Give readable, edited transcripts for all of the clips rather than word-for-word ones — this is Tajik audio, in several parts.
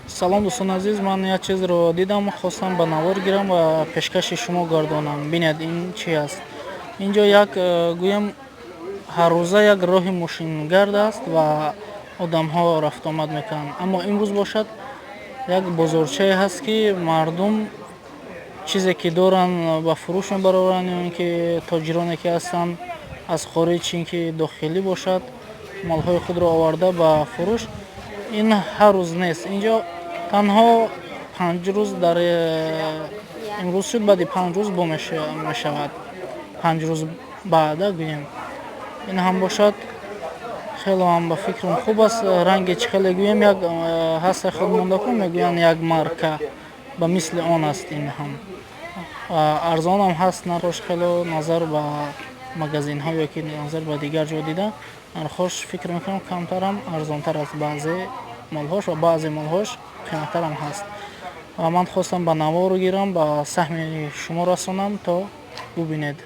Салом дӯстон азиз, ман як чизро дидам, хостам ба навор гирам ва пешкаши шумо гардонам. Бинед ин чи аст. Инҷо як гӯям ҳаррӯза як роҳи мошингард аст ва одамҳо рафтуомад мекунанд. Аммо имрӯз бошад як бозорчае ҳаст, ки мардум чизе ки доранд ба фурӯш мебароваранд, ё ин ки тоҷироне ки ҳастанд аз хориҷ, ин ки дохилӣ бошад, молҳои худро оварда ба фурӯш. Ин ҳар рӯз нест. Инҷо танҳо 5 рӯз дар имрӯз шуд, баъди 5 рӯз бо мешавад. 5 рӯз баъда гӯем. Ин ҳам бошад хело ҳам ба фикрам хуб аст. Ранге чӣ хеле гӯем, як ҳаста худмондакун мегӯянд як марка ба мисли он аст. Ин ҳам арзонам ҳаст. Нархош хело назар ба магазинҳо ёки назар ба дигар ҷо дида нархош фикр мекунам камтарам арзонтар аст. Баъзе молҳош ва баъзе молҳош қиматтарам ҳаст. Ва ман хостам ба навор гирам, ба саҳми шумо расонам, то бубинед.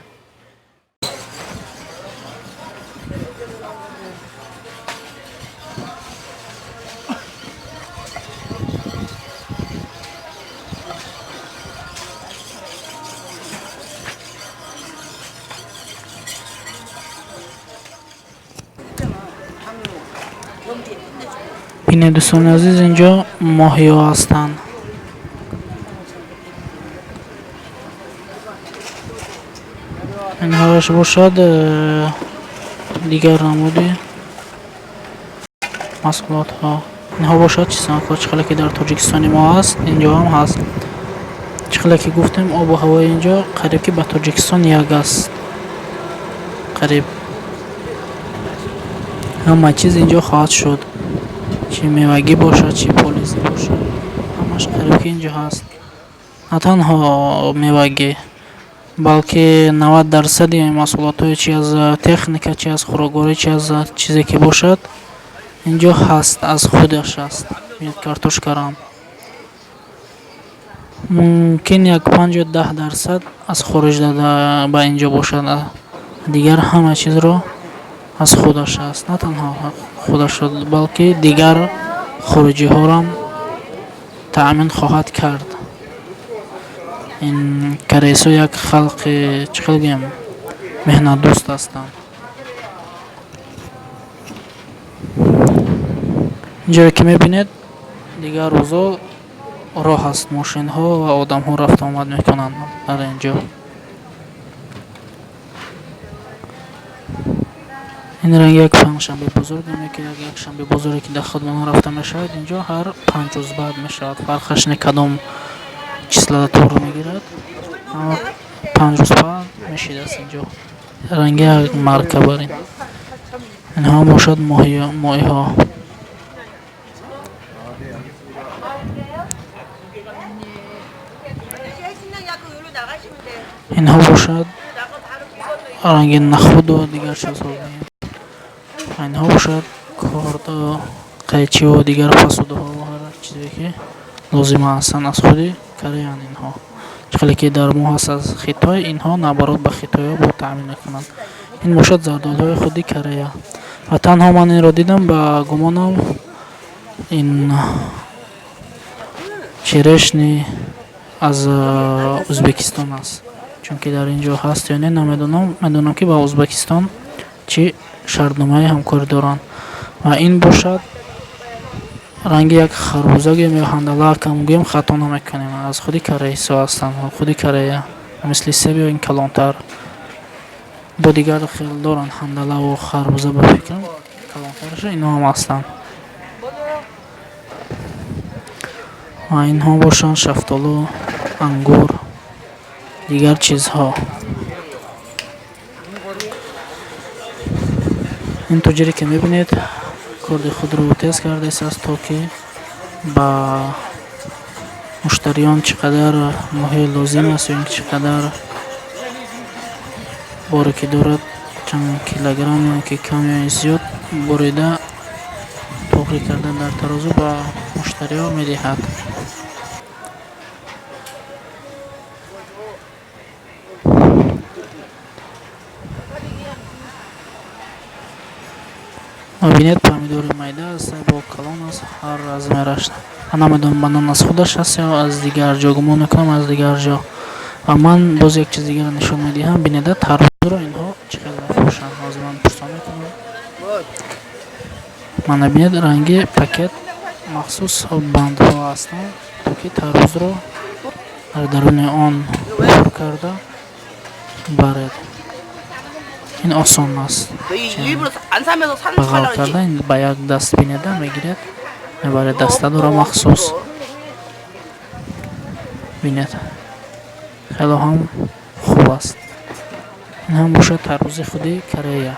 Бинед дӯстони азиз, инҷо моҳиё ҳастанд. Инҳояш бошад дигар намуди маҳсулотҳо. Инҳо бошад чизнокҳо, чӣ хеле ки дар Тоҷикистони мо ҳаст, инҷо ҳам ҳаст. Чӣ хеле ки гуфтем, обу ҳавои инҷо қариб ки ба Тоҷикистон як аст. Қариб ҳама чиз инҷо хоҳад шуд. Чӣ мевагӣ бошад, чӣ полизӣ бошад, ҳамаш қариб ки инҷо ҳаст. На танҳо мевагӣ, балки 90% маҳсулотҳои чи аз техника, чи аз хӯрокворӣ, чи аз чизе ки бошад, инҷо ҳаст, аз худаш аст. Картошкарам мумкин як 5 ё 10% аз хориҷ дада ба инҷо бошад. Дигар ҳама чизро аз худаш аст. На танҳо худаш, балки дигар хориҷиҳорам таъмин хоҳад кард. Ин корейсо як халқи чӣ хел гӯям меҳнатдӯст ҳастанд. Инҷое ки мебинед, дигар рӯзо роҳ аст, мошинҳо ва одамҳо рафтуомад мекунанд дар инҷо. Ин ранг як панҷшанбе бузург, ин ки якшанбе бузурге ки дар худмон рафта мешавад, инҷо ҳар 5 рӯз баъд мешавад. Фарқаш не кадом числа тур мегирад, аммо 5 рӯз баъд мешидаст. Инҷо ранги як марка бар ин. Инҳо бошад моҳиҳо. Инҳо бошад ранги нахуду дигар чизҳо. Инҳо бошад кордо, қайчиҳо, дигар фасудҳо ва ҳар чизе ки лозима ҳастанд аз худи Кореяанд. Инҳо чӣ хеле ки дар мо ҳаст аз Хитой, инҳо наоборот ба хитоиҳо таъмин мекунанд. Ин бошад зардолҳои худи Корея. Ва танҳо ман инро дидам, ба гумонам ин черешни аз Узбекистон аст. Чунки дар инҷо ҳаст ё не намедонам. Медонам ки ба Узбекистон чӣ шартномаи ҳамкорӣ доранд. Ва ин бошад ранги як харбуза гӯем ё ҳандалаакам гӯем хато намекунем. Аз худи корейсо ҳастанд. Худи Корея мисли себ ё ин калонтар. Бо дигар хел доранд ҳандалаву харбуза, ба фикрам калонтараш инҳо ҳам ҳастанд. Ва инҳо бошанд шафтолу, ангур, дигар чизҳо. ин тоҷире ки мебинед, корди худро тез кардааст, то ки ба муштариён чӣ қадар моҳие лозим аст ё ин чӣ қадар боре ки дорад, чанд килограмм ё ки кам ё зиёд борида тоғӣ карда дар тарозу ба муштариҳо медиҳад. Бинед помидори майда аст, бо калон аст, ҳар аз мерашт. намедонам банан аз худаш аст ё аз дигар ҷо, гумон мекунам аз дигар ҷо. Ва ман боз як чиз дигарро нишон медиҳам. Бинеда тарбузро инҳо чӣ хел мефурӯшанд. Ҳозир ман пурсон мекунам. Мана бинед ранги пакет махсус бандҳо ҳастанд, то ки тарбузро дар даруни он пур карда баред. ин осон аст. Бағал карда ин ба як даст бинеда мегиред, мебаред дастадро махсус. Бинед хело ҳам хуб аст. ин ҳам бошад тарбузи худи Корея.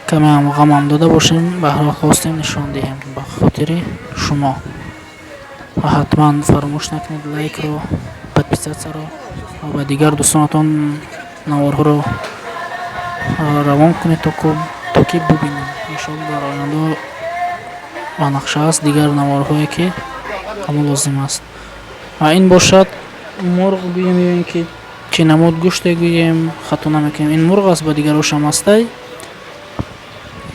каме ҳам ғамам дода бошем, баҳр хостем нишон диҳем ба хотири шумо. ва ҳатман фаромӯш накунед лайкро, подписатсияро ва ба дигар дӯстонатон наворҳоро равон кунед, то ки бубинем. иншоалло дар оянда ба нақша аст дигар наворҳое ки ҳама лозим аст. ва ин бошад мурғ гӯем ё ин ки чӣ намуд гӯште гӯем, хато намекунем. ин мурғ аст, ба дигарашам астай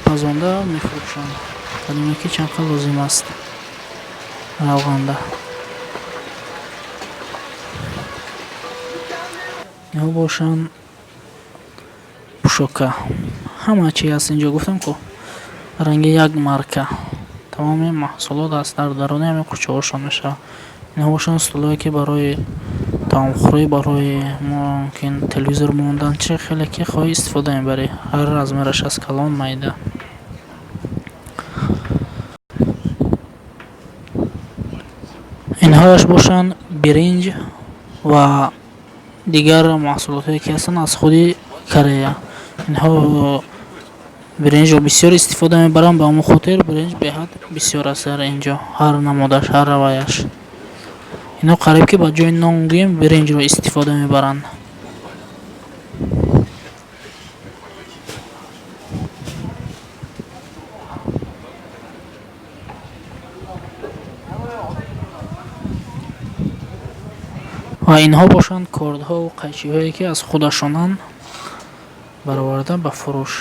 пазонда мефурӯшанд. бадуне ки чанд хел лозим аст равғанда. ё бошанд пушока. ҳама чи аст инҷо гуфтам ку ранги як марка. тамоми маҳсулот аст дар даруни ҳамин қурчаҳошон мешавад. инҳо бошанд стулое ки барои таомхӯрӣ, барои мумкин телевизор мондан, чӣ хеле ки хоҳӣ истифода мебарӣ. ҳар размераш аст, калон, майда. инҳояш бошанд биринҷ ва дигар маҳсулоте ки ҳастанд аз худи Корея. инҳо биринҷро бисёр истифода мебаранд, ба ҳамон хотир биринҷ беҳад бисёр аст дар инҷо. ҳар намудаш, ҳар раваяш. инҳо қариб ки ба ҷои нон гӯем биринҷро истифода мебаранд. ва инҳо бошанд кордҳову қайчиҳое ки аз худашонанд бароварда ба фурӯш.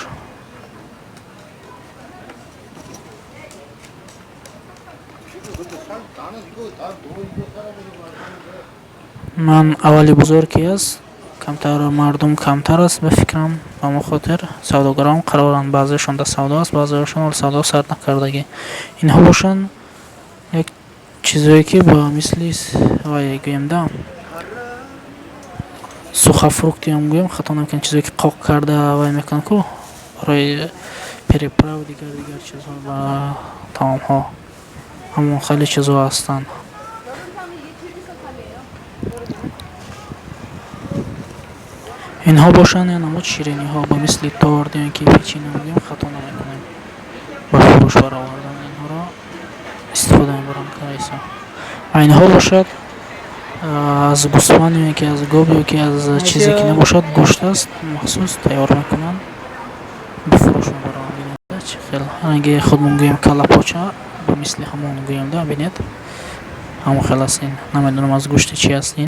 ман аввали бозор ки аст камтар мардум камтар аст бификрам, ба мо хотир савдогарон қароранд. баъзеашон дар савдо аст, баъзеашон ол савдо сар накардагӣ. инҳо бошанд як чизое ки ба мисли вай гӯемда сухафрукти ҳам гӯем, хато намекунем, чизое ки қоқ карда вай мекунанд ку барои переправ дигар чизҳо ба таомҳо. ҳамон хеле чизҳо ҳастанд. инҳо бошанд як намуд шириниҳо ба мисли торт ё ин ки печене мегӯем, хато намекунем ба фурӯш баровардан. инҳоро истифода мебаранд корейсо. ва инҳо бошад аз гӯсфанд ё ин ки аз гов ё ки аз чизе ки набошад гӯшт аст, махсус тайёр мекунанд, ба фурӯш мебаранд. бинед чӣ хел ранги худмон гӯем калапоча, ба мисли ҳамон гӯемда бинед ҳамон хел аст. ин намедонам аз гӯшти чӣ аст. ин